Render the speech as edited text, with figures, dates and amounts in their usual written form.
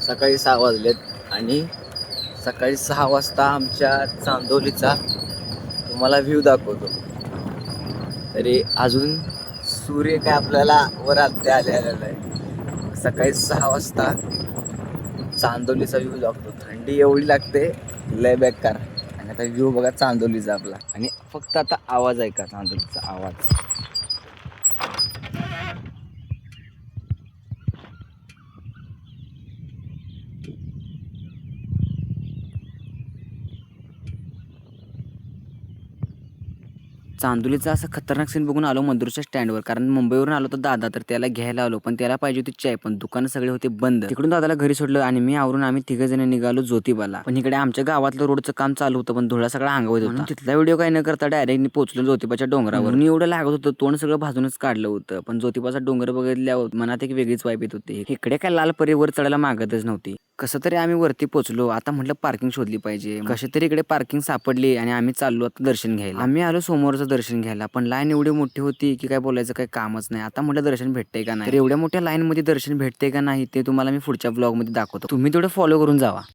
सकाळी 6 वाजलेत आणि सकाळी 6 वाजता आमच्या चांदोलीचा तुम्हाला व्ह्यू दाखवतो. तरी अजून सूर्य काय आपल्याला वर आलेला आहे. सकाळी 6 वाजता चांदोलीचा व्ह्यू दाखवतो. थंडी एवढी लागते लय बेकार. आणि आता व्ह्यू बघा चांदोलीचा आपला. आणि फक्त आता आवाज ऐका, चांदोलीचा आवाज. चांदोलीचा असं खतरनाक सीन बघून आलो मंदूरच्या स्टँडवर. कारण मुंबईवरून आलो तर दादा, तर त्याला घ्यायला आलो. पण त्याला पाहिजे होती चाय, पण दुकानं सगळे होते बंद. तिकडून दादाला घरी सोडलं आणि मी आवरून आम्ही तिघे जण निघालो ज्योतिबाला. पण इकडे आमच्या गावातलं रोडचं काम चालू होतं, पण धुळा सगळा अंगावर होता. म्हणून तिथला व्हिडिओ काय न करता डायरेक्ट पोहोचलो ज्योतिबाच्या डोंगरावर. म्हणून एवढं लागत होतं, तोंड सगळं भाजूनच काढलं होतं. पण ज्योतिबाचा डोंगर बघितल्यावर मनात एक वेगळीच वाईब येत होती. इकडे काय लाल परी वर चढायला मागतच नव्हती. कसं तरी आम्ही वरती पोहोचलो. आता म्हटलं पार्किंग शोधली पाहिजे. कशी तरी इकडे पार्किंग सापडली आणि आम्ही चाललो आता दर्शन घ्यायला. आम्ही आलो समोरचं दर्शन घ्यायला, पण लाईन एवढी मोठी होती की काय बोलायचं काही कामच नाही. आता म्हटलं दर्शन भेटतंय का नाही. तर एवढ्या मोठ्या लाईन मध्ये दर्शन भेटते का नाही ते तुम्हाला मी पुढच्या ब्लॉग मध्ये दाखवतो. तुम्ही तेवढं फॉलो करून जावा.